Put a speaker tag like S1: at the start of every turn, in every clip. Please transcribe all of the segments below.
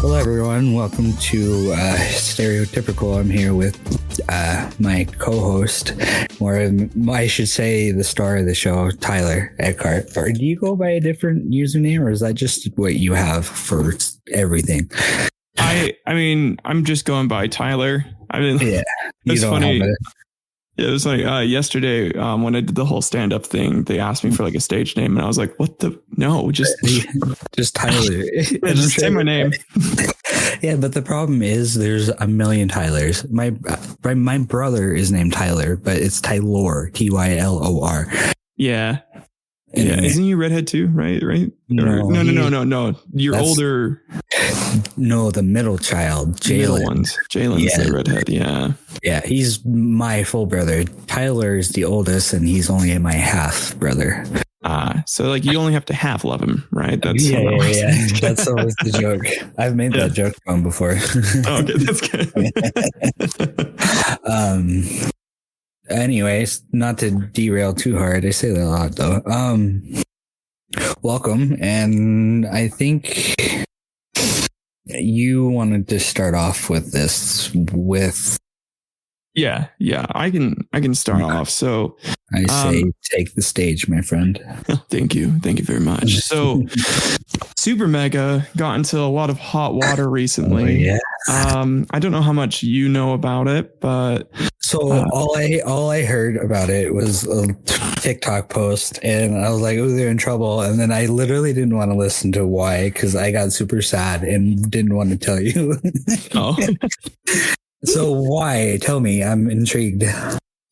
S1: Hello, everyone. Welcome to Stereotypical. I'm here with my co-host, or I should say the star of the show, Tyler Eckhart. Or do you go by a different username, or is that just what you have for everything?
S2: I mean, I'm just going by Tyler. I mean,
S1: yeah,
S2: it's funny. Yeah, it was like yesterday when I did the whole stand-up thing, they asked me for like a stage name, and I was like, "What the? No, just
S1: Tyler.
S2: just say my name."
S1: Yeah, but the problem is there's a million Tylers. My brother is named Tyler, but it's Tylor, Tylor.
S2: Yeah.
S1: Anyway.
S2: Yeah, isn't you redhead too? Right. No. You're older.
S1: No, the middle child, Jalen.
S2: Jalen's the redhead.
S1: Yeah, he's my full brother. Tyler is the oldest, and he's only my half brother.
S2: So like you only have to half love him, right? That's
S1: yeah. That's always the joke. I've made that joke to him before.
S2: Okay, that's good.
S1: Anyways, not to derail too hard. I say that a lot though. Welcome, and I think you wanted to start off with this with.
S2: Yeah, I can start off. So
S1: I say take the stage, my friend.
S2: Thank you very much. So Supermega got into a lot of hot water recently.
S1: Yeah.
S2: I don't know how much you know about it, but
S1: all I heard about it was a TikTok post, and I was like, "Oh, they're in trouble." And then I literally didn't want to listen to why, because I got super sad and didn't want to tell you.
S2: Oh.
S1: So why? Tell me. I'm intrigued.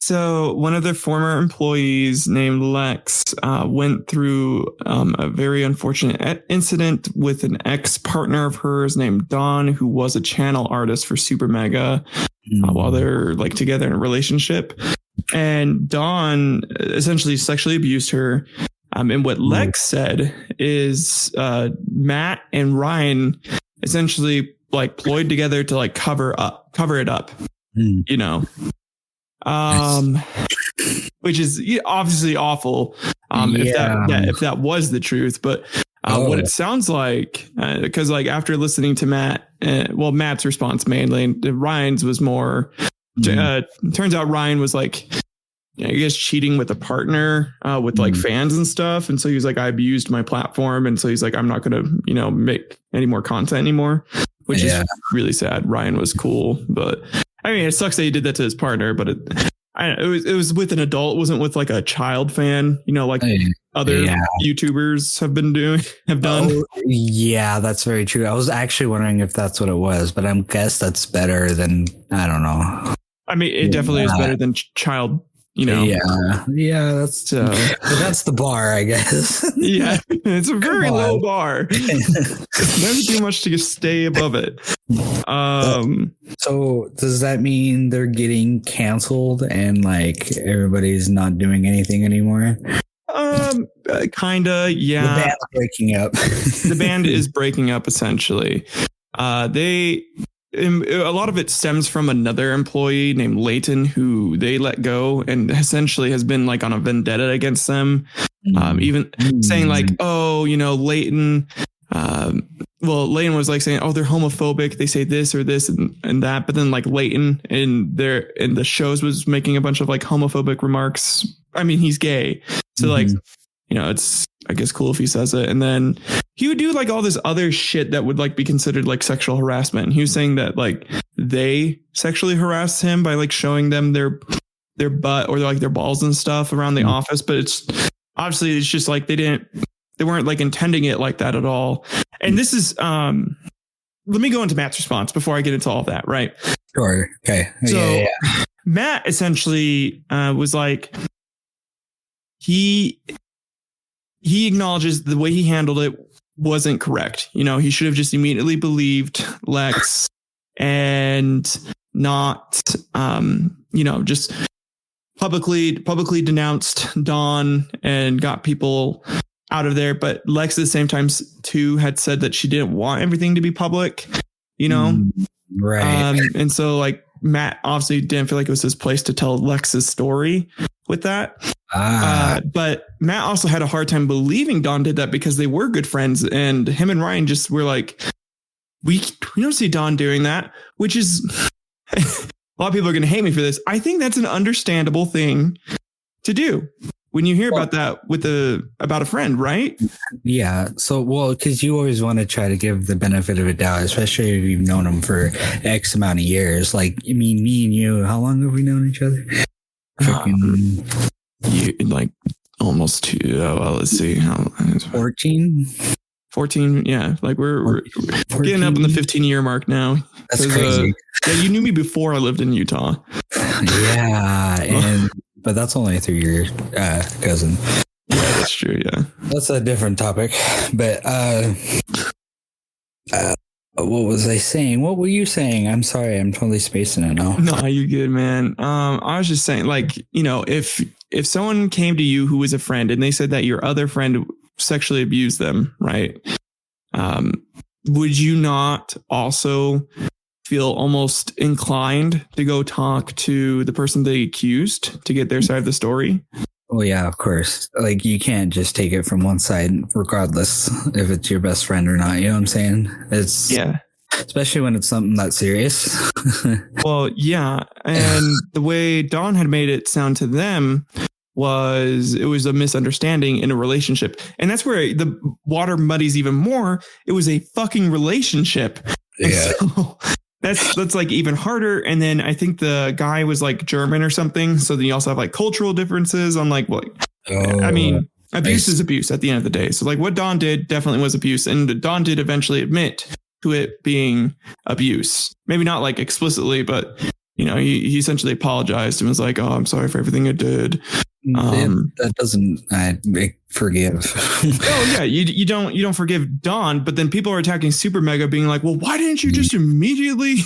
S2: So one of their former employees named Lex went through a very unfortunate incident with an ex-partner of hers named Dawn, who was a channel artist for Supermega while they're like together in a relationship. And Dawn essentially sexually abused her. And what Lex said is Matt and Ryan essentially like ployed together to like cover it up, you know, which is obviously awful. If that was the truth, but what it sounds like, because like after listening to Matt, Matt's response mainly, and Ryan's was more. Turns out Ryan was like, I guess cheating with a partner with like fans and stuff, and so he was like, I abused my platform, and so he's like, I'm not gonna make any more content anymore. Which is really sad. Ryan was cool, but I mean, it sucks that he did that to his partner. But it was with an adult. It wasn't with like a child fan. Like other YouTubers have done.
S1: Oh, yeah, that's very true. I was actually wondering if that's what it was, but I guess that's better than, I don't know.
S2: I mean, it definitely is better than child.
S1: That's the bar, I guess.
S2: Yeah, it's a very low bar. Never too much to stay above it.
S1: So does that mean they're getting canceled and like everybody's not doing anything anymore?
S2: Kinda, yeah.
S1: The band's breaking up.
S2: The band is breaking up essentially. A lot of it stems from another employee named Leighton, who they let go and essentially has been like on a vendetta against them. Even saying like, Leighton. Leighton was like saying, oh, they're homophobic. They say this or this and that. But then like Leighton in the shows was making a bunch of like homophobic remarks. I mean, he's gay. So like, it's, I guess, cool if he says it. And then he would do like all this other shit that would like be considered like sexual harassment. He was saying that like they sexually harassed him by like showing them their butt or like their balls and stuff around the office. But it's obviously it's just like they weren't like intending it like that at all. And this is let me go into Matt's response before I get into all of that. Right.
S1: Sure. Okay.
S2: So Matt essentially was like, he acknowledges the way he handled it wasn't correct. He should have just immediately believed Lex and not, just publicly denounced Dawn and got people out of there. But Lex at the same time too had said that she didn't want everything to be public,
S1: Right.
S2: And so like Matt obviously didn't feel like it was his place to tell Lex's story with that. But Matt also had a hard time believing Dawn did that because they were good friends, and him and Ryan just were like, we don't see Don doing that, which is a lot of people are going to hate me for this. I think that's an understandable thing to do when you hear about that about a friend, right?
S1: Yeah. So, well, because you always want to try to give the benefit of a doubt, especially if you've known them for X amount of years. Like, I mean, me and you, how long have we known each other?
S2: Like almost 2. Well, let's see.
S1: 14?
S2: 14. Yeah. Like we're getting up in the 15-year mark now.
S1: That's crazy.
S2: Yeah. You knew me before I lived in Utah.
S1: Yeah. But that's only through your cousin.
S2: Yeah, that's true. Yeah.
S1: That's a different topic. But what was I saying? What were you saying? I'm sorry. I'm totally spacing it now.
S2: No, you're good, man. I was just saying, like, if someone came to you who was a friend and they said that your other friend sexually abused them, right? Would you not also feel almost inclined to go talk to the person they accused to get their side of the story?
S1: Well, yeah, of course. Like, you can't just take it from one side, regardless if it's your best friend or not. You know what I'm saying? Especially when it's something that serious.
S2: Well, yeah. And the way Don had made it sound to them was a misunderstanding in a relationship. And that's where the water muddies even more. It was a fucking relationship.
S1: Yeah.
S2: So that's like even harder. And then I think the guy was like German or something. So then you also have like cultural differences on like what, I mean, abuse is abuse at the end of the day. So like what Don did definitely was abuse. And Don did eventually admit to it being abuse. Maybe not like explicitly, but he essentially apologized and was like, "Oh, I'm sorry for everything I did."
S1: That doesn't forgive.
S2: Oh yeah, you don't forgive Don, but then people are attacking Supermega, being like, "Well, why didn't you just immediately?"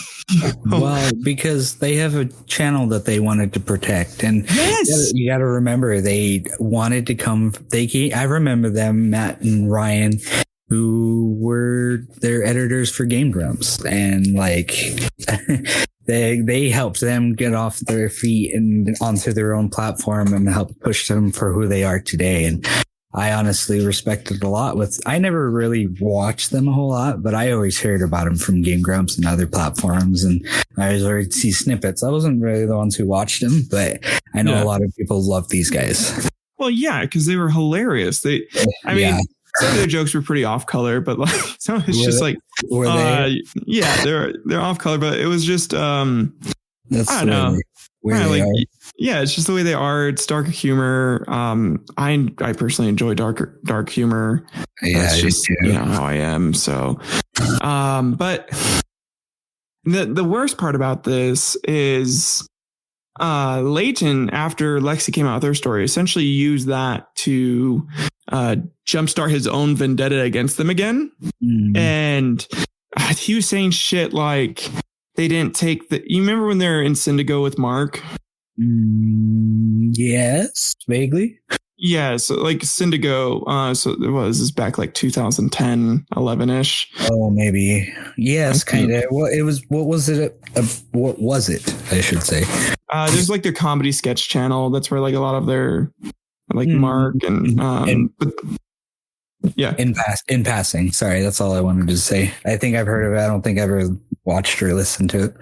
S1: Well, because they have a channel that they wanted to protect, and
S2: yes,
S1: you got to remember they wanted to come. I remember them, Matt and Ryan, who were their editors for Game Grumps, and like they helped them get off their feet and onto their own platform and helped push them for who they are today. And I honestly respected a lot. I never really watched them a whole lot, but I always heard about them from Game Grumps and other platforms, and I always heard see snippets. I wasn't really the ones who watched them, but I know a lot of people love these guys.
S2: Well, yeah, because they were hilarious. I mean, some of their jokes were pretty off color, but like some of it's just like, yeah, they're off color, but it was just, I don't know. Yeah, it's just the way they are. It's dark humor. I personally enjoy dark humor.
S1: Yeah,
S2: that's just how I am. So, but the worst part about this is Leighton, after Lexi came out with her story, essentially used that to jumpstart his own vendetta against them again. And he was saying shit like they didn't take you remember when they're in Syndigo with Mark?
S1: Yes, vaguely.
S2: Yeah, so like Syndigo, so it was back like 2010, 11-ish.
S1: Oh, maybe. Yes, kind of. Well, it was. What was it? What was it? I should say.
S2: There's like their comedy sketch channel. That's where like a lot of their like Mark and yeah.
S1: In passing. Sorry, that's all I wanted to say. I think I've heard of it. I don't think I've ever watched or listened to it.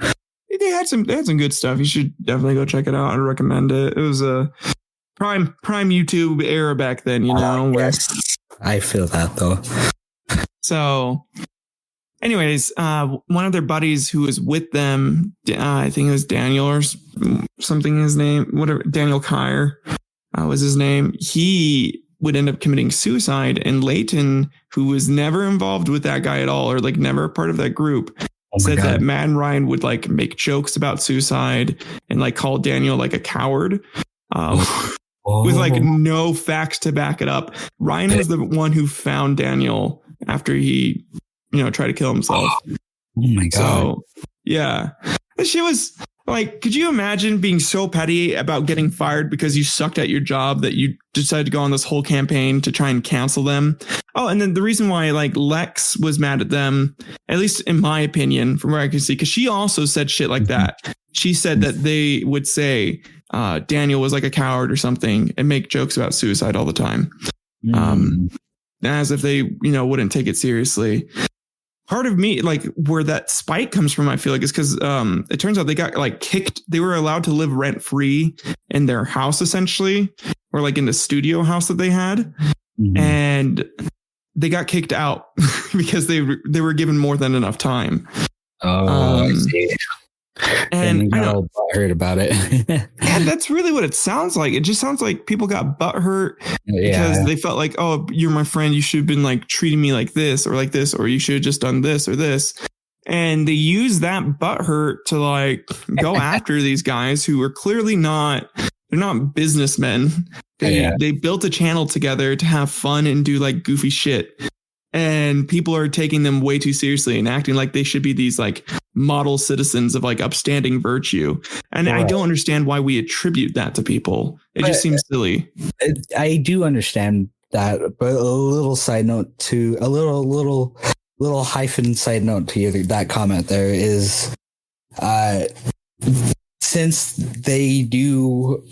S2: They had some good stuff. You should definitely go check it out. I recommend it. It was a prime YouTube era back then,
S1: Yes. I feel that though.
S2: So anyways, one of their buddies who was with them, I think it was Daniel or something, his name, whatever, Daniel Kyer was his name. He would end up committing suicide, and Leighton, who was never involved with that guy at all, or like never part of that group, said that Matt and Ryan would like make jokes about suicide and like call Daniel like a coward. With like no facts to back it up. Ryan was the one who found Daniel after he, tried to kill himself.
S1: Oh my God.
S2: So yeah, this shit was like, could you imagine being so petty about getting fired because you sucked at your job that you decided to go on this whole campaign to try and cancel them? Oh, and then the reason why like Lex was mad at them, at least in my opinion, from where I can see, because she also said shit like that. She said that they would say Daniel was like a coward or something and make jokes about suicide all the time. As if they, wouldn't take it seriously. part of me, like where that spike comes from, I feel like is because it turns out they got like kicked. They were allowed to live rent free in their house essentially, or like in the studio house that they had. And they got kicked out because they were given more than enough time.
S1: I see.
S2: And
S1: you got all butthurt about it.
S2: Yeah, that's really what it sounds like. It just sounds like people got butthurt because they felt like, oh, you're my friend. You should have been like treating me like this, or you should have just done this or this. And they use that butthurt to like go after these guys who are clearly they're not businessmen. They built a channel together to have fun and do like goofy shit. And people are taking them way too seriously and acting like they should be these like model citizens of like upstanding virtue. And I don't understand why we attribute that to people. It just seems silly.
S1: I do understand that, but a little side note to a little hyphen side note to that comment there is, since they get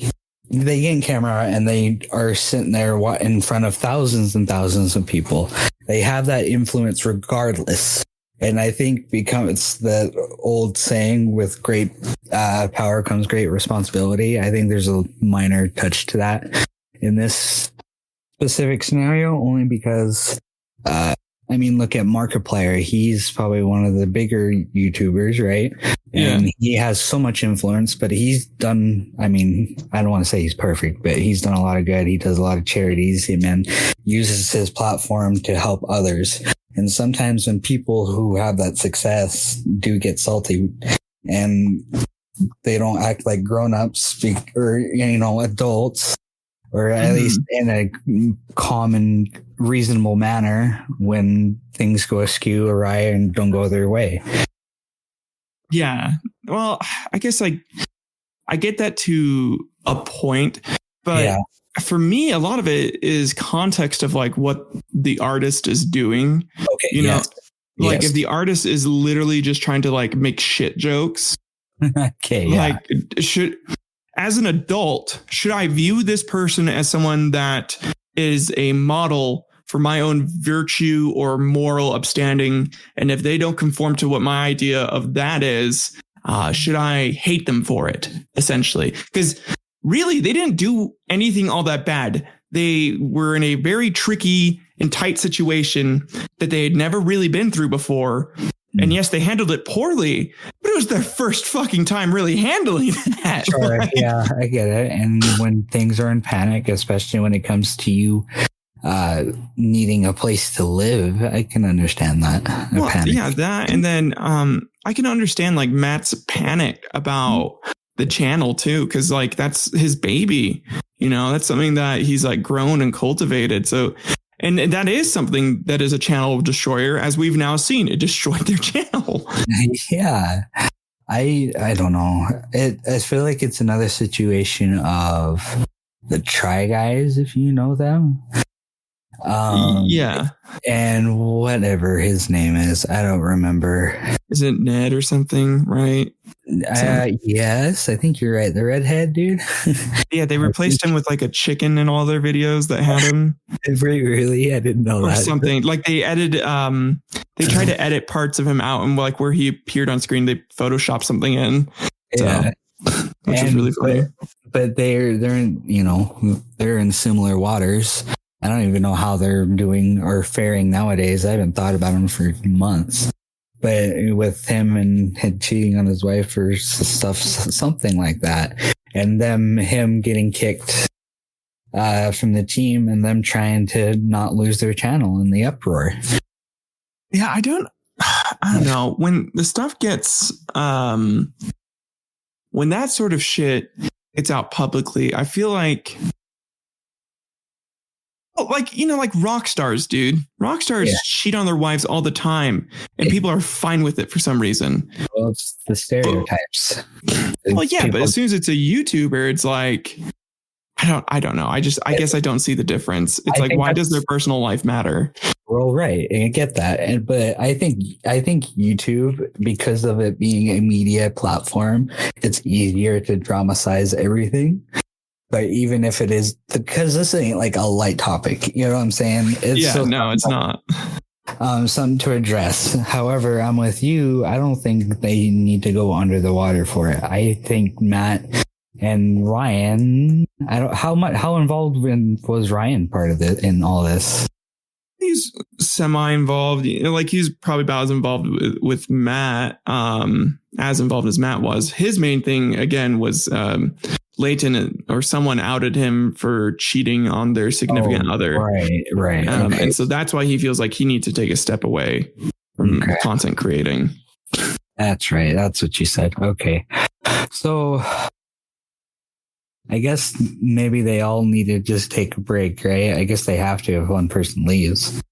S1: in camera and they are sitting there in front of thousands and thousands of people, they have that influence regardless. And I think it's the old saying, with great power comes great responsibility. I think there's a minor touch to that in this specific scenario, only because, look at Markiplier. He's probably one of the bigger YouTubers, right? And he has so much influence, but he's done, I don't want to say he's perfect, but he's done a lot of good. He does a lot of charities. He uses his platform to help others. And sometimes when people who have that success do get salty and they don't act like grown-ups or, adults, or at least in a calm and reasonable manner when things go askew, awry, and don't go their way.
S2: Yeah. Well, I guess I get that to a point, but for me, a lot of it is context of like what the artist is doing. Okay. If the artist is literally just trying to like make shit jokes.
S1: Okay. Yeah.
S2: Like as an adult, should I view this person as someone that is a model for my own virtue or moral upstanding? And if they don't conform to what my idea of that is, should I hate them for it, essentially? Because really, they didn't do anything all that bad. They were in a very tricky and tight situation that they had never really been through before. And yes, they handled it poorly, but it was their first fucking time really handling that.
S1: Sure, yeah, I get it. And when things are in panic, especially when it comes to you needing a place to live, I can understand that.
S2: That. And then I can understand like Matt's panic about the channel too, because like that's his baby. That's something that he's like grown and cultivated. So. And that is something that is a channel destroyer, as we've now seen. It destroyed their channel.
S1: Yeah. I don't know. I feel like it's another situation of the Try Guys, if you know them. And whatever his name is, I don't remember.
S2: Is it Ned or something, right?
S1: Yes, I think you're right. The redhead dude.
S2: Yeah, they replaced him with like a chicken in all their videos that had him.
S1: Really? I didn't know that. Or
S2: something. Like they they tried to edit parts of him out, and like where he appeared on screen, they photoshopped something in. Which is really funny.
S1: But they're in similar waters. I don't even know how they're doing or faring nowadays. I haven't thought about them for months. But with him and cheating on his wife or stuff, something like that, and him getting kicked from the team, and them trying to not lose their channel in the uproar.
S2: Yeah, I don't know. When the stuff gets when that sort of shit gets out publicly, I feel like. Like rock stars, dude. Rock stars cheat on their wives all the time, and people are fine with it for some reason.
S1: Well, it's the stereotypes.
S2: But as soon as it's a YouTuber, it's like, I don't know. I guess I don't see the difference. It's like, why does their personal life matter?
S1: Well, right. I get that. But I think YouTube, because of it being a media platform, it's easier to dramatize everything. But even if it is, because this ain't like a light topic, you know what I'm saying?
S2: No, it's not.
S1: something to address. However, I'm with you. I don't think they need to go under the water for it. I think Matt and Ryan. I don't how involved was Ryan part of it in all this?
S2: He's semi-involved. Like he's probably about as involved with Matt, as involved as Matt was. His main thing again was Leighton or someone outed him for cheating on their significant other.
S1: Right. Okay.
S2: And so that's why he feels like he needs to take a step away from content creating.
S1: That's right. That's what you said. Okay. So I guess maybe they all need to just take a break, right? I guess they have to if one person leaves.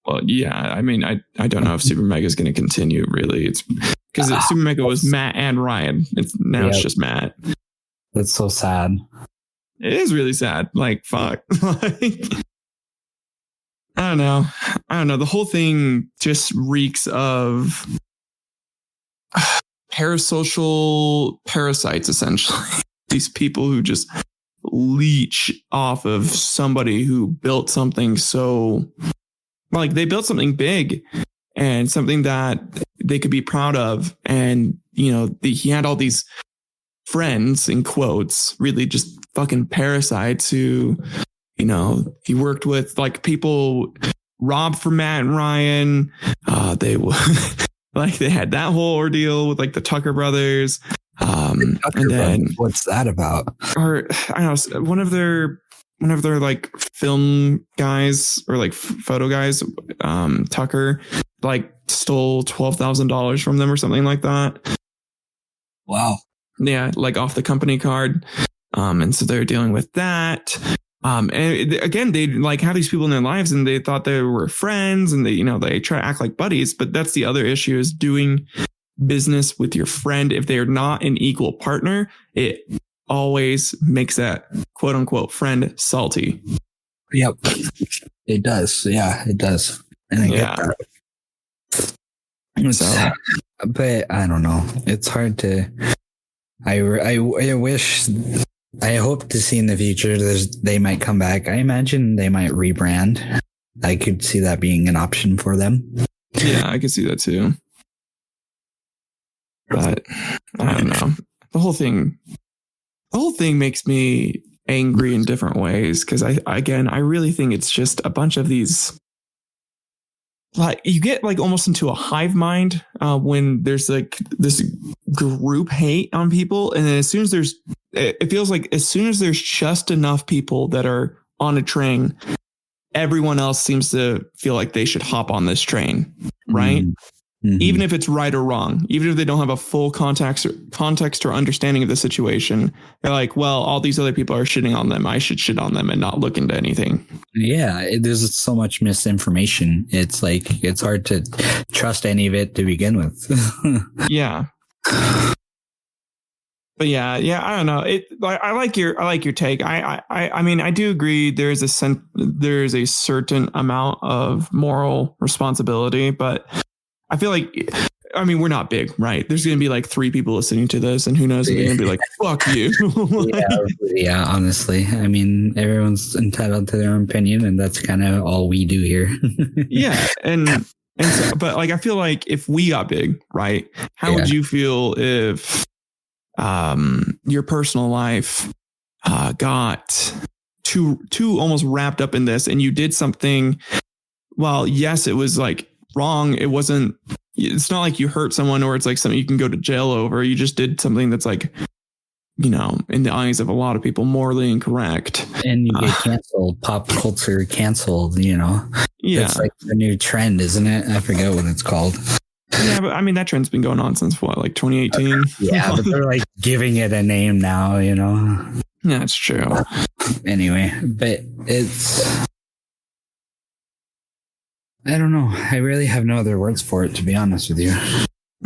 S2: Well, yeah. I mean, I don't know if Supermega is going to continue, really. It's because Supermega was Matt and Ryan. It's just Matt.
S1: That's so sad.
S2: It is really sad. Like, fuck. Like, I don't know. The whole thing just reeks of parasocial parasites, essentially. These people who just leech off of somebody who built something so, like, they built something big and something that they could be proud of. And, he had all these friends, in quotes, really just fucking parasites who, he worked with, like, people robbed for Matt and Ryan. They like they had that whole ordeal with like the Tucker brothers. And then
S1: what's that about?
S2: Or I don't know, one of their like film guys or like photo guys, Tucker, like stole $12,000 from them or something like that.
S1: Wow.
S2: Yeah, like off the company card. And so they're dealing with that. And again, they like have these people in their lives and they thought they were friends and they try to act like buddies. But that's the other issue, is doing business with your friend. If they're not an equal partner, it always makes that quote unquote friend salty.
S1: Yep. It does. Yeah, it does. And I get that. So, but I don't know. It's hard to, I wish, I hope to see in the future they might come back. I imagine they might rebrand. I could see that being an option for them.
S2: Yeah, I could see that too. But I don't know. The whole thing makes me angry in different ways because I really think it's just a bunch of these. Like you get like almost into a hive mind when there's like this group hate on people, and then it feels like as soon as there's just enough people that are on a train, everyone else seems to feel like they should hop on this train, right? Mm-hmm. Even if it's right or wrong, even if they don't have a full context or understanding of the situation, they're like, well, all these other people are shitting on them. I should shit on them and not look into anything. Yeah,
S1: there's so much misinformation. It's like it's hard to trust any of it to begin with.
S2: Yeah. But yeah, I don't know. I like your take. I mean, I do agree. There's a certain amount of moral responsibility, but I feel like, I mean, we're not big, right? There's going to be like 3 people listening to this, and who knows if they're going to be like, fuck you.
S1: Yeah, honestly. I mean, everyone's entitled to their own opinion, and that's kind of all we do here.
S2: Yeah. And so, but like, I feel like if we got big, right? How would you feel if your personal life got too almost wrapped up in this, and you did something? Well, yes, it was like wrong. It's not like you hurt someone or it's like something you can go to jail over. You just did something that's like, in the eyes of a lot of people, morally incorrect.
S1: And you get canceled, pop culture canceled, Yeah. It's like the new trend, isn't it? I forget what it's called.
S2: Yeah, but I mean, that trend's been going on since what, like 2018?
S1: Yeah, but they're like giving it a name now,
S2: Yeah, it's true.
S1: Anyway, but I don't know. I really have no other words for it, to be honest with you.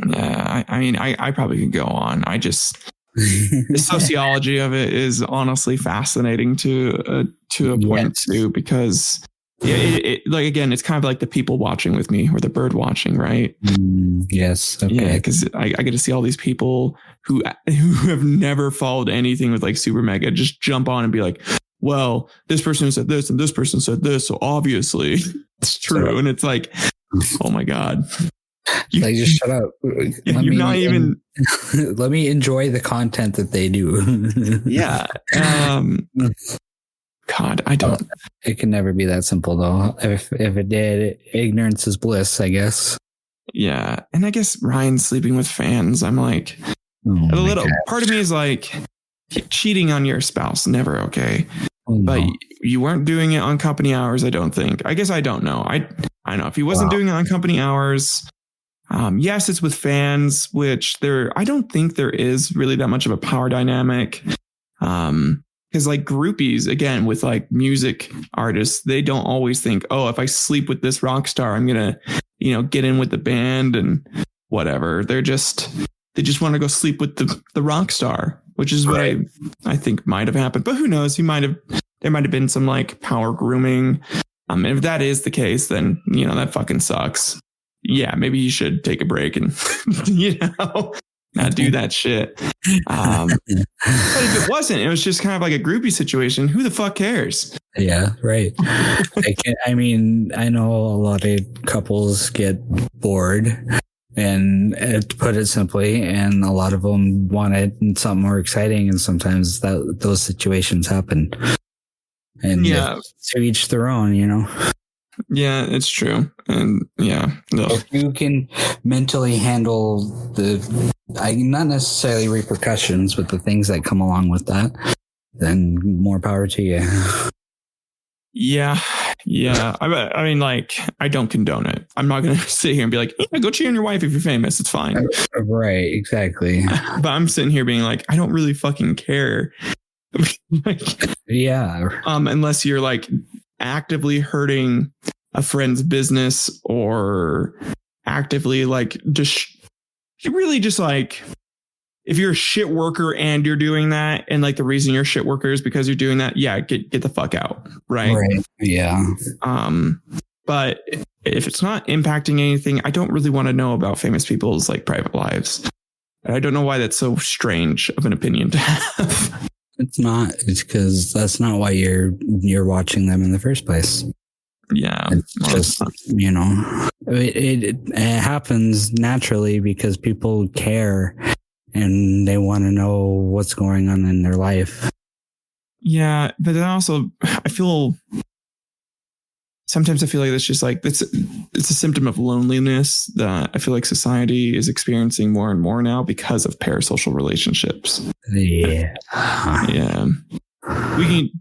S2: Yeah, I mean, I probably could go on. The sociology of it is honestly fascinating to a point too, because like again, it's kind of like the people watching with me or the bird watching, right?
S1: Yes. Okay.
S2: Yeah, because I get to see all these people who have never followed anything with like Supermega just jump on and be like, well, this person said this and this person said this, so obviously it's true. And it's like, Oh my God.
S1: Like, just shut up.
S2: You're not even.
S1: Let me enjoy the content that they do.
S2: Yeah. God, I don't.
S1: It can never be that simple, though. If it did, ignorance is bliss, I guess.
S2: Yeah, and I guess Ryan's sleeping with fans. I'm like, a little part of me is like, cheating on your spouse, never okay. But you weren't doing it on company hours, I don't think. I guess I don't know. I know if he wasn't doing it on company hours. Yes, it's with fans, which I don't think there is really that much of a power dynamic. Because like groupies, again, with like music artists, they don't always think, oh, if I sleep with this rock star, I'm going to, get in with the band and whatever. They just want to go sleep with the rock star, which is what I think might have happened. But who knows? There might have been some like power grooming. And if that is the case, then, that fucking sucks. Yeah, maybe you should take a break and, not do that shit. But if it wasn't, it was just kind of like a groupie situation. Who the fuck cares?
S1: Yeah, right. I know a lot of couples get bored, and to put it simply, and a lot of them wanted something more exciting, and sometimes those situations happen. And to each their own,
S2: Yeah, it's true. And
S1: if you can mentally handle not necessarily repercussions, but the things that come along with that, then more power to you.
S2: Yeah. I mean, like, I don't condone it. I'm not going to sit here and be like, go cheat on your wife if you're famous. It's fine.
S1: Right, exactly.
S2: But I'm sitting here being like, I don't really fucking care.
S1: Yeah.
S2: Unless you're like actively hurting a friend's business or actively like just like, if you're a shit worker and you're doing that, and like the reason you're a shit worker is because you're doing that, get the fuck out. Right.
S1: Yeah.
S2: But if it's not impacting anything, I don't really want to know about famous people's like private lives. And I don't know why that's so strange of an opinion to have.
S1: It's not. It's because that's not why you're watching them in the first place.
S2: Yeah.
S1: It's just, it happens naturally because people care and they want to know what's going on in their life.
S2: Yeah. But then also sometimes I feel like that's just like, it's a symptom of loneliness that I feel like society is experiencing more and more now because of parasocial relationships.
S1: Yeah.
S2: Yeah. We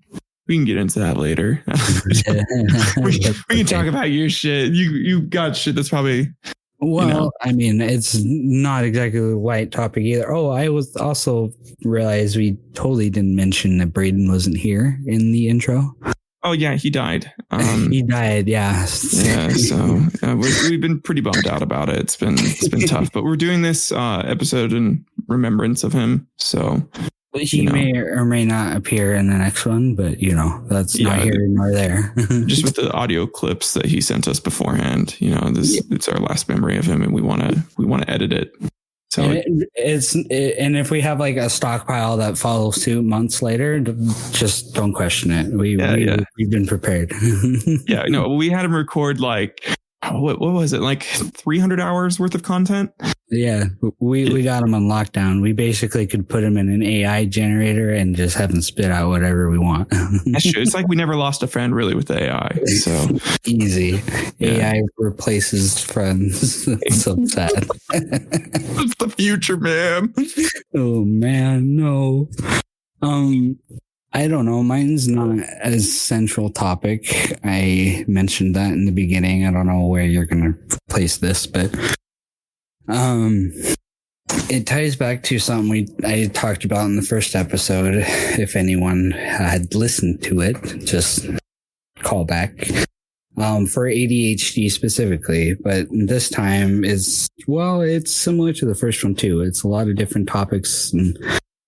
S2: can get into that later. we can talk about your shit. You got shit that's probably...
S1: Well, I mean, it's not exactly the light topic either. Oh, I was also realized we totally didn't mention that Braden wasn't here in the intro.
S2: Oh, yeah, he died.
S1: He died, yeah.
S2: Yeah, so we've been pretty bummed out about it. It's been tough, but we're doing this episode in remembrance of him. So...
S1: He may or may not appear in the next one, but that's not here nor there.
S2: Just with the audio clips that he sent us beforehand, it's our last memory of him, and we want to edit it. So
S1: and if we have like a stockpile that follows suit months later, just don't question it. We've been prepared.
S2: Yeah, no, we had him record like what was it, like 300 hours worth of content?
S1: Yeah, we got him on lockdown. We basically could put him in an AI generator and just have him spit out whatever we want.
S2: That's true. It's like we never lost a friend really with AI. So
S1: easy. Yeah. AI replaces friends. That's so sad.
S2: It's the future, man.
S1: Oh man, no. I don't know. Mine's not a central topic. I mentioned that in the beginning. I don't know where you're going to place this, but it ties back to something I talked about in the first episode. If anyone had listened to it, just call back. For ADHD specifically, but this time it's similar to the first one too. It's a lot of different topics and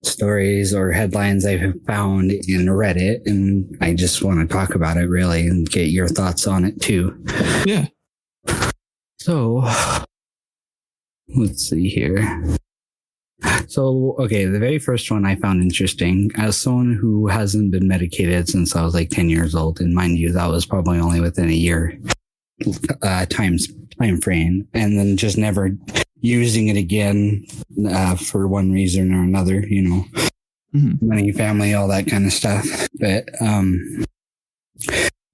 S1: stories or headlines I have found in Reddit, and I just want to talk about it really and get your thoughts on it too.
S2: Yeah.
S1: So let's see here. So, okay, the very first one I found interesting as someone who hasn't been medicated since I was like 10 years old. And mind you, that was probably only within a year time time frame, and then just never using it again for one reason or another, money, family, all that kind of stuff. But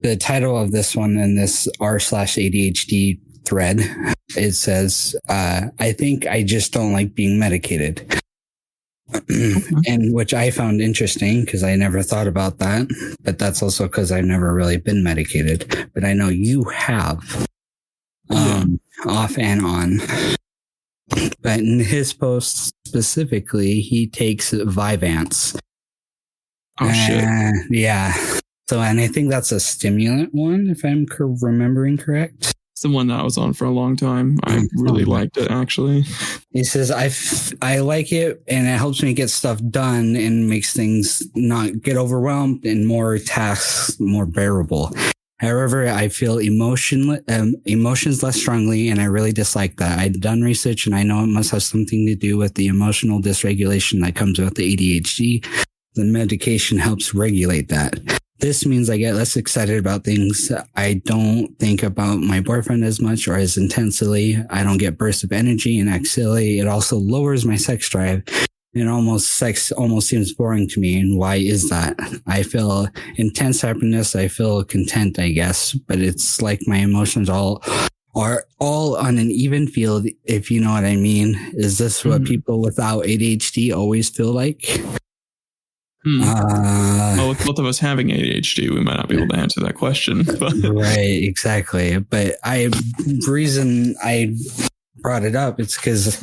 S1: the title of this one in this r/ADHD thread, it says, I think I just don't like being medicated. And which I found interesting because I never thought about that, but that's also because I've never really been medicated, but I know you have, off and on. But in his post specifically, he takes Vyvanse.
S2: Oh shit!
S1: Yeah. So, and I think that's a stimulant one, if I'm remembering correct.
S2: It's the one that I was on for a long time. I really liked it, actually.
S1: He says, I like it, and it helps me get stuff done and makes things not get overwhelmed and more tasks more bearable. However, I feel emotions less strongly, and I really dislike that. I've done research, and I know it must have something to do with the emotional dysregulation that comes with the ADHD. The medication helps regulate that. This means I get less excited about things. I don't think about my boyfriend as much or as intensely. I don't get bursts of energy and act silly. It also lowers my sex drive. And sex almost seems boring to me. And why is that? I feel intense happiness. I feel content, I guess. But it's like my emotions are all on an even field, if you know what I mean. Is this what people without ADHD always feel like?
S2: Well, with both of us having ADHD, we might not be able to answer that question. But.
S1: Right, exactly. But the reason I brought it up, it's because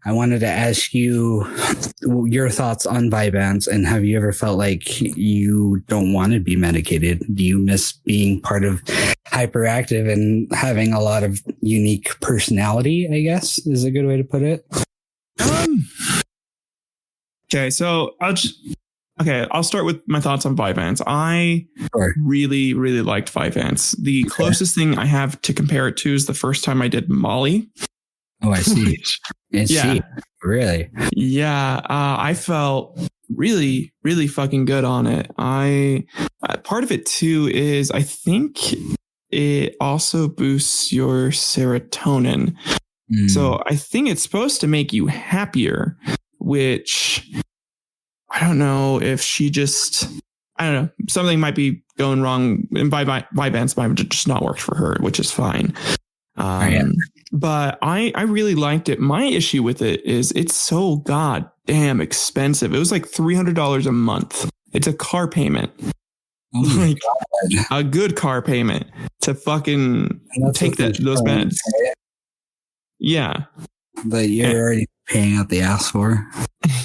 S1: I wanted to ask you your thoughts on Vyvanse, and have you ever felt like you don't want to be medicated? Do you miss being part of hyperactive and having a lot of unique personality, I guess is a good way to put it?
S2: Okay, so I'll start with my thoughts on Vyvanse. I really, really liked Vyvanse. The closest thing I have to compare it to is the first time I did Molly.
S1: Oh, I see.
S2: Yeah.
S1: Really?
S2: Yeah. I felt really, really fucking good on it. Part of it too is I think it also boosts your serotonin. So I think it's supposed to make you happier, which I don't know if I don't know, something might be going wrong, and Vyvanse might just not work for her, which is fine. But I really liked it. My issue with it is it's so goddamn expensive. It was like $300 a month. It's a car payment. Like a good car payment to fucking take those meds. Yeah.
S1: But you're already paying out the ass for.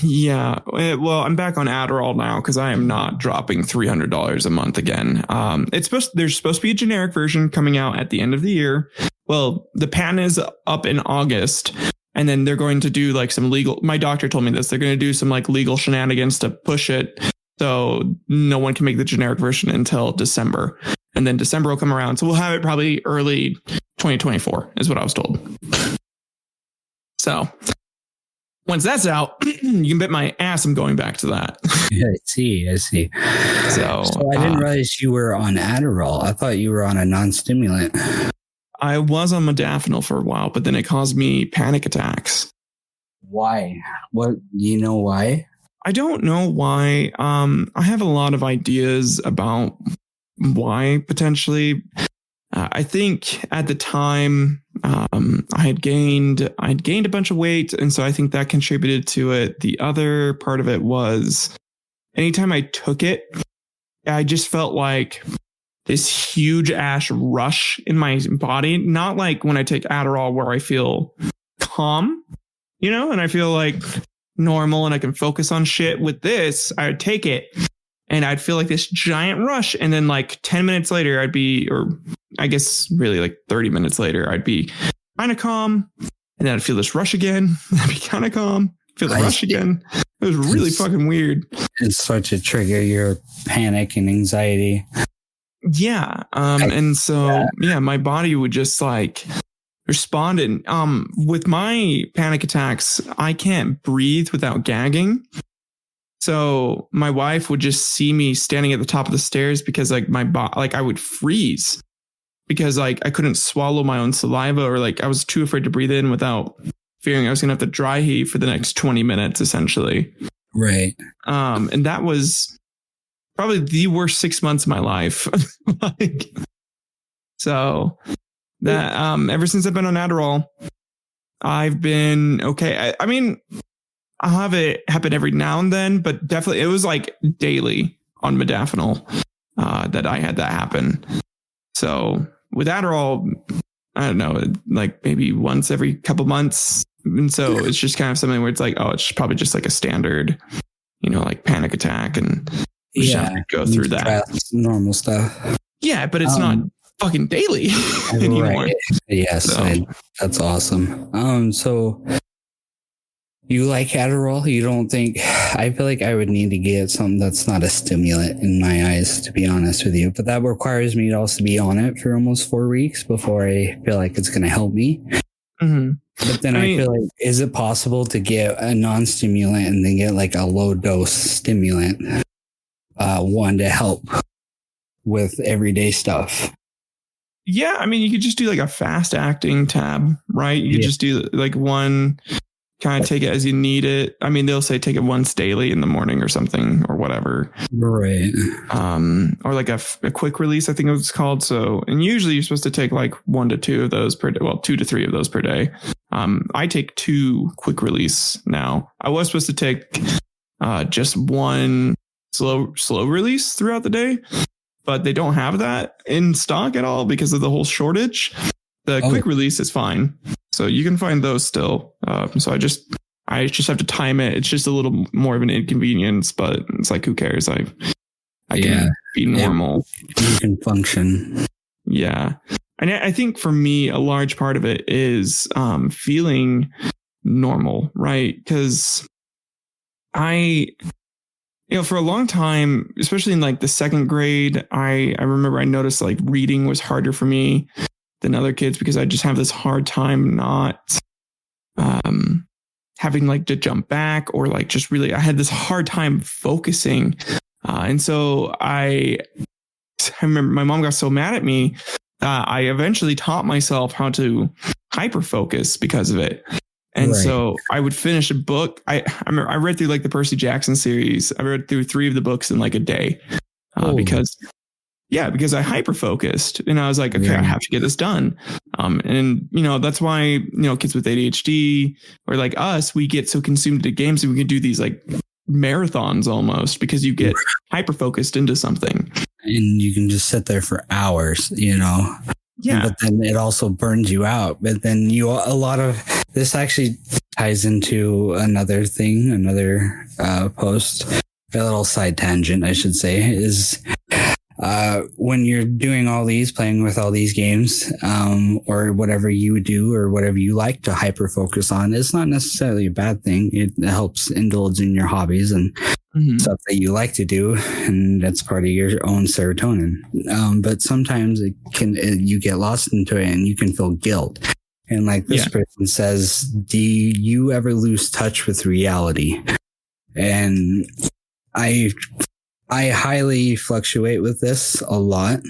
S2: Yeah. Well, I'm back on Adderall now because I am not dropping $300 a month again. There's supposed to be a generic version coming out at the end of the year. Well, the patent is up in August, and then they're going to do like some legal. My doctor told me this. They're going to do some like legal shenanigans to push it, so no one can make the generic version until December, and then December will come around. So we'll have it probably early 2024, is what I was told. So once that's out, you can bet my ass I'm going back to that.
S1: Yeah, I see. So I didn't realize you were on Adderall. I thought you were on a non-stimulant.
S2: I was on modafinil for a while, but then it caused me panic attacks.
S1: Why? What? Do you know why?
S2: I don't know why. I have a lot of ideas about why potentially. I think at the time I'd gained a bunch of weight, and so I think that contributed to it. The other part of it was anytime I took it, I just felt like this huge ass rush in my body. Not like when I take Adderall where I feel calm, and I feel like normal and I can focus on shit. With this, I would take it and I'd feel like this giant rush. And then like 10 minutes later, or I guess really like 30 minutes later, I'd be kind of calm. And then I'd feel this rush again. I'd be kind of calm, feel the rush again. It was really fucking weird.
S1: It starts to trigger your panic and anxiety.
S2: Yeah. And so, my body would just like respond. And with my panic attacks, I can't breathe without gagging. So my wife would just see me standing at the top of the stairs because like my body, like I would freeze because like I couldn't swallow my own saliva, or like I was too afraid to breathe in without fearing I was going to have to dry heave for the next 20 minutes, essentially.
S1: Right.
S2: And that was probably the worst 6 months of my life. Like, so that, ever since I've been on Adderall, I've been okay. I mean, I'll have it happen every now and then, but definitely it was like daily on modafinil that I had that happen. So with Adderall, I don't know, like maybe once every couple months. And so it's just kind of something where it's like, oh, it's probably just like a standard, like panic attack, and we just have to go through that.
S1: Normal stuff.
S2: Yeah, but it's not fucking daily anymore.
S1: Right. Yes, so. That's awesome. So you like Adderall? You don't think? I feel like I would need to get something that's not a stimulant in my eyes, to be honest with you. But that requires me to also be on it for almost 4 weeks before I feel like it's going to help me.
S2: Mm-hmm.
S1: But then I feel like, is it possible to get a non-stimulant and then get like a low dose stimulant, one to help with everyday stuff?
S2: Yeah, I mean, you could just do like a fast acting tab, right? You could just do like one, kind of take it as you need it. I mean, they'll say take it once daily in the morning or something or whatever.
S1: Right.
S2: Or like a quick release, I think it was called. So, and usually you're supposed to take like 1 to 2 of those per day. Well, 2 to 3 of those per day. I take 2 quick release now. I was supposed to take just 1 slow release throughout the day, but they don't have that in stock at all because of the whole shortage. The quick release is fine. So you can find those still. So I just have to time it. It's just a little more of an inconvenience, but it's like, who cares? I can be normal.
S1: You can function.
S2: Yeah. And I think for me, a large part of it is feeling normal, right? Because for a long time, especially in like the 2nd grade, I remember I noticed like reading was harder for me than other kids because I just have this hard time not having like to jump back, or like just really, I had this hard time focusing. And so I remember my mom got so mad at me that I eventually taught myself how to hyper focus because of it. And so I would finish a book. I remember I read through like the Percy Jackson series. I read through 3 of the books in like a day because I hyper focused, and I was like, okay, I have to get this done. And that's why, kids with ADHD or like us, we get so consumed into games and we can do these like marathons almost because you get hyper focused into something.
S1: And you can just sit there for hours, Yeah. But then it also burns you out. But then a lot of this actually ties into another post, a little side tangent, I should say, is when you're doing playing with all these games, or whatever you do or whatever you like to hyper focus on, it's not necessarily a bad thing. It helps indulge in your hobbies and stuff that you like to do, and that's part of your own serotonin. But sometimes you get lost into it and you can feel guilt. And like this person says, do you ever lose touch with reality? And I highly fluctuate with this a lot.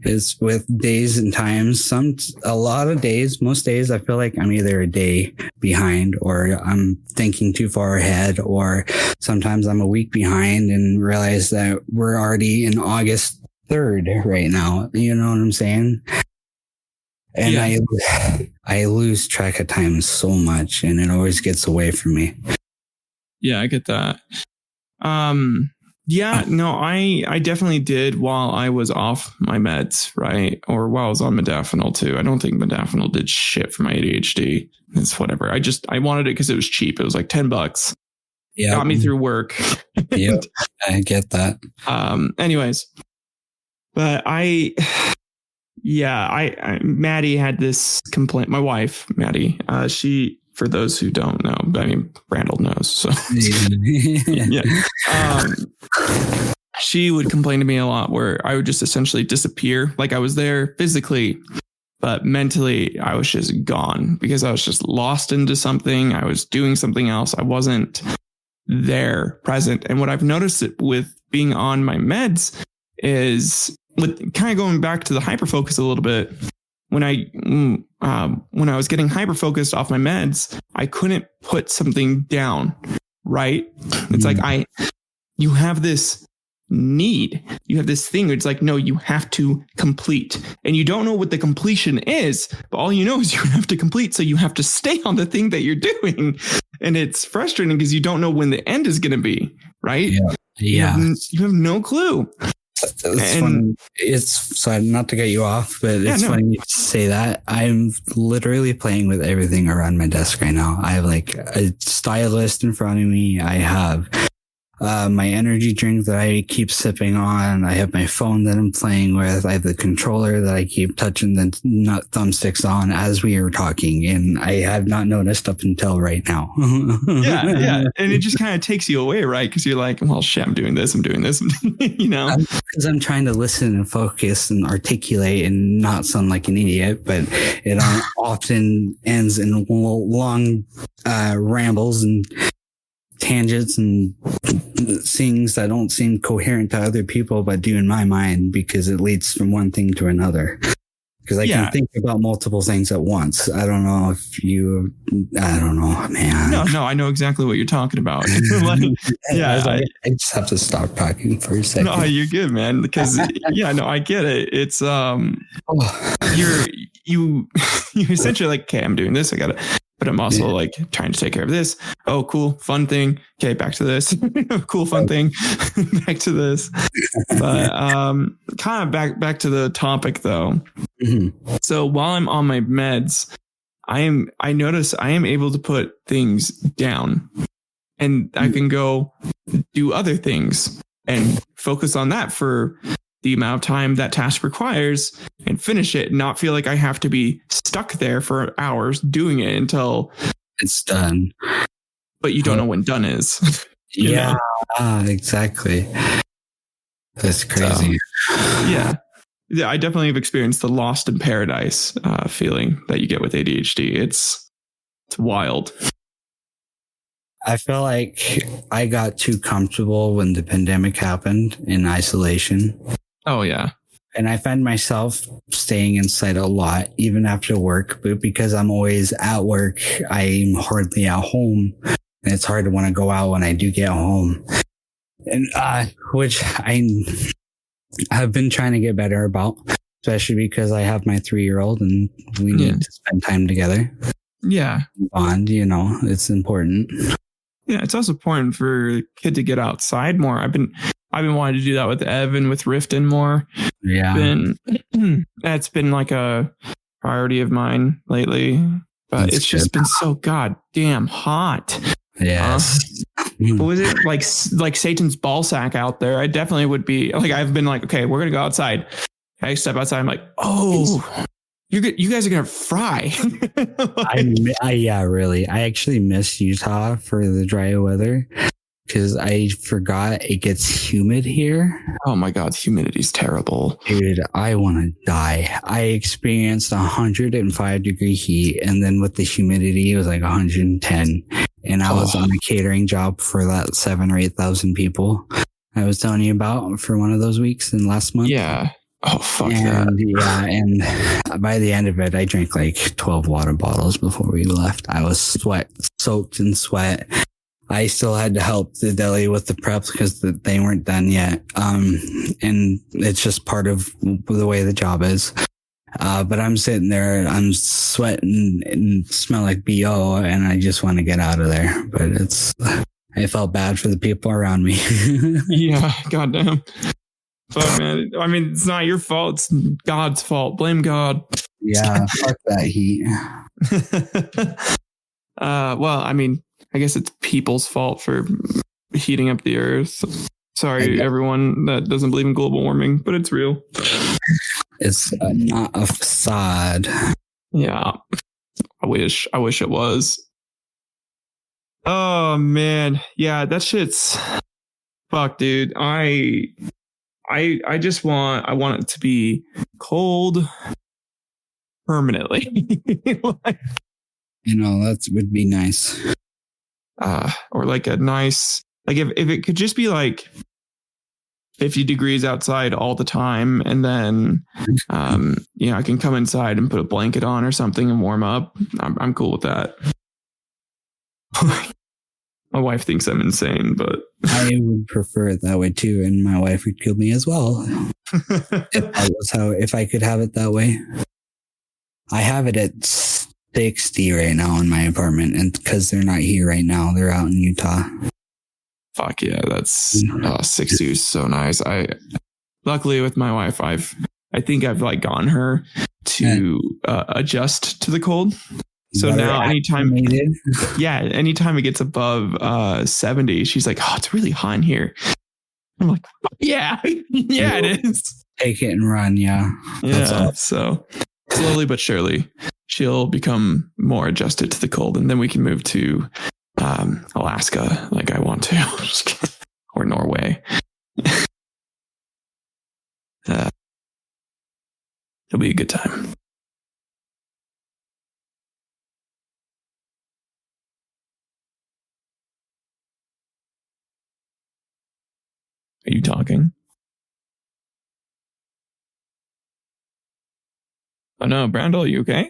S1: Is with days and times. Most days I feel like I'm either a day behind, or I'm thinking too far ahead, or sometimes I'm a week behind and realize that we're already in August 3rd right now. You know what I'm saying? And I lose track of time so much, and it always gets away from me.
S2: Yeah, I get that. Yeah, no, I definitely did while I was off my meds, right? Or while I was on modafinil too. I don't think modafinil did shit for my ADHD. It's whatever. I wanted it because it was cheap. It was like $10. Yeah, got me through work.
S1: Yeah, I get that.
S2: Anyways, but Maddie had this complaint. My wife, Maddie, she, for those who don't know, I mean, Randall knows. So yeah. She would complain to me a lot where I would just essentially disappear. Like I was there physically, but mentally I was just gone because I was just lost into something. I was doing something else. I wasn't there present. And what I've noticed with being on my meds is with kind of going back to the hyper focus a little bit, when I was getting hyper focused off my meds, I couldn't put something down. Right? It's like you have this need, you have this thing. It's like, no, you have to complete, and you don't know what the completion is, but all you know is you have to complete. So you have to stay on the thing that you're doing, and it's frustrating because you don't know when the end is going to be. Right?
S1: Yeah.
S2: You have no clue.
S1: It's funny. It's sorry, not to get you off, but it's funny you say that. I'm literally playing with everything around my desk right now. I have like a stylist in front of me. I have my energy drink that I keep sipping on. I have my phone that I'm playing with. I have the controller that I keep touching the thumbsticks on as we are talking, and I have not noticed up until right now.
S2: yeah, and it just kind of takes you away, right? Because you're like, well, shit, I'm doing this, you know,
S1: because I'm trying to listen and focus and articulate and not sound like an idiot, but it often ends in long rambles and tangents and things that don't seem coherent to other people, but do in my mind, because it leads from one thing to another. Because I can think about multiple things at once. I don't know, man.
S2: No, I know exactly what you're talking about. I
S1: just have to stop talking for a second.
S2: No, you're good, man. Because I get it. It's you essentially like, okay, I'm doing this, I gotta, but I'm also like trying to take care of this. Oh, cool, fun thing. Okay, back to this. Cool, fun thing. Back to this. But kind of back to the topic though. Mm-hmm. So while I'm on my meds, I notice I am able to put things down, and I can go do other things and focus on that for the amount of time that task requires and finish it, and not feel like I have to be stuck there for hours doing it until
S1: it's done.
S2: But you don't know when done is.
S1: Yeah, exactly. That's crazy.
S2: Yeah, I definitely have experienced the lost in paradise feeling that you get with ADHD. It's wild.
S1: I feel like I got too comfortable when the pandemic happened in isolation.
S2: Oh, yeah.
S1: And I find myself staying inside a lot, even after work. But because I'm always at work, I'm hardly at home. And it's hard to want to go out when I do get home. And which I have been trying to get better about, especially because I have my 3-year-old and we need to spend time together.
S2: Yeah.
S1: Bond, it's important.
S2: Yeah, it's also important for a kid to get outside more. I've been wanting to do that with Evan, with Riften more.
S1: Yeah.
S2: That's been like a priority of mine lately. But it's just been so goddamn hot.
S1: Yes.
S2: What was it? Like Satan's ball sack out there. I definitely would be like, I've been like, okay, we're going to go outside. I step outside. I'm like, oh, you guys are going to fry.
S1: Really. I actually miss Utah for the dry weather because I forgot it gets humid here.
S2: Oh my God. Humidity's terrible.
S1: Dude, I want to die. I experienced 105-degree heat, and then with the humidity, it was like 110. And I was on a catering job for that 7,000 or 8,000 people I was telling you about for one of those weeks in last month.
S2: Yeah. Oh, fuck that.
S1: Yeah, and by the end of it, I drank like 12 water bottles before we left. I was soaked in sweat. I still had to help the deli with the preps because they weren't done yet. And it's just part of the way the job is. But I'm sitting there, I'm sweating and smell like BO, and I just want to get out of there. But I felt bad for the people around me.
S2: Yeah, goddamn. Fuck, man. I mean, it's not your fault. It's God's fault. Blame God.
S1: Yeah, fuck that heat.
S2: Well, I mean, I guess it's people's fault for heating up the earth. Sorry, everyone that doesn't believe in global warming, but it's real.
S1: It's not a facade.
S2: Yeah. I wish it was. Oh, man. Yeah, that shit's... Fuck, dude. I want it to be cold permanently.
S1: That would be nice.
S2: Or like a nice, like if it could just be like 50 degrees outside all the time. And then, I can come inside and put a blanket on or something and warm up. I'm cool with that. My wife thinks I'm insane, but
S1: I would prefer it that way too. And my wife would kill me as well. If I could have it that way. I have it at 60 right now in my apartment, and because they're not here right now, they're out in Utah.
S2: Fuck yeah, that's 60 is so nice. Luckily with my wife, I think I've like gotten her to adjust to the cold. So now anytime it gets above 70, she's like, oh, it's really hot in here. I'm like, yeah, it is.
S1: Take it and run, yeah.
S2: That's awesome. So slowly but surely, she'll become more adjusted to the cold, and then we can move to Alaska like I want to, or Norway. It'll be a good time. Are you talking? Oh no, Brandel, are you okay?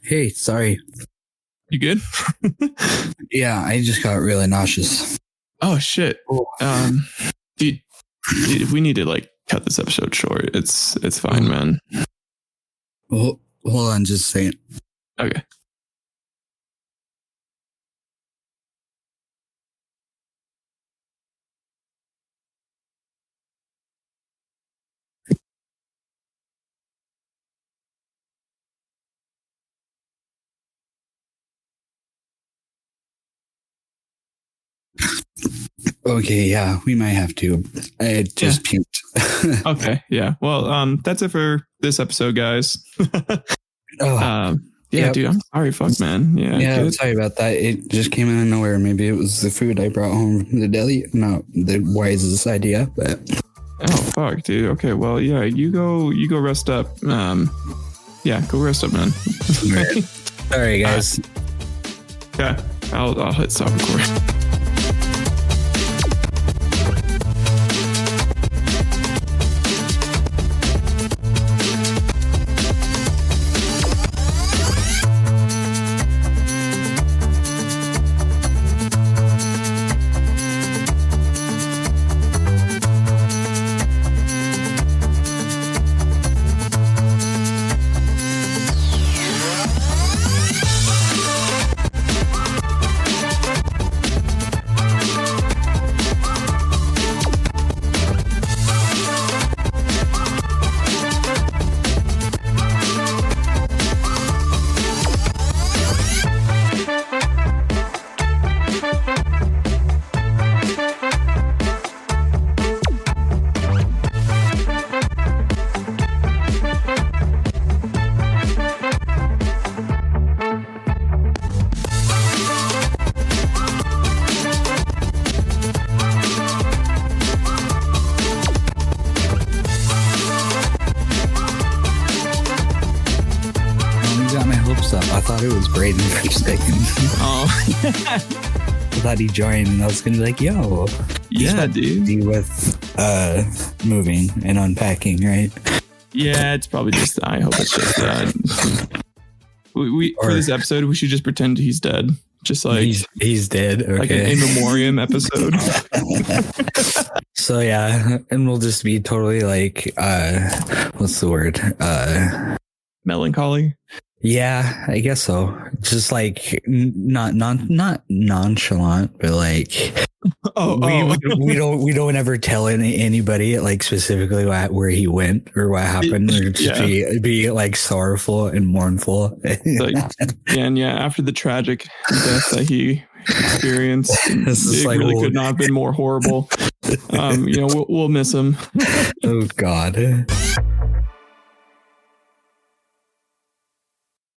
S1: Hey, sorry.
S2: You good?
S1: Yeah, I just got really nauseous.
S2: Oh shit. Dude, we need to like cut this episode short. It's fine, man.
S1: Well, hold on, just a second.
S2: Okay.
S1: Okay, yeah, we might have to. I just puked.
S2: Okay, yeah. Well, that's it for this episode, guys.
S1: Yep.
S2: Dude, I'm sorry. Fuck, man. Yeah,
S1: sorry about that. It just came out of nowhere. Maybe it was the food I brought home from the deli. No, the wisest idea, but...
S2: Oh, fuck, dude. Okay, well, yeah, you go rest up. Yeah, go rest up, man.
S1: Sorry, guys.
S2: Yeah, I'll hit stop recording.
S1: I thought it was Braden for a second.
S2: Oh.
S1: I thought he joined and I was going to be like, yo.
S2: Yeah, dude.
S1: With moving and unpacking, right?
S2: Yeah, it's probably just, I hope it's just that. For this episode, we should just pretend he's dead. Just like
S1: he's dead. Okay.
S2: Like an in memoriam episode.
S1: So yeah, and we'll just be totally like what's the word?
S2: Melancholy.
S1: Yeah, I guess so. Just like not nonchalant, but like we don't ever tell anybody like specifically where he went or what happened, or just be like sorrowful and mournful.
S2: Like, after the tragic death that he experienced, it like, really could not have been more horrible. We'll miss him.
S1: Oh God.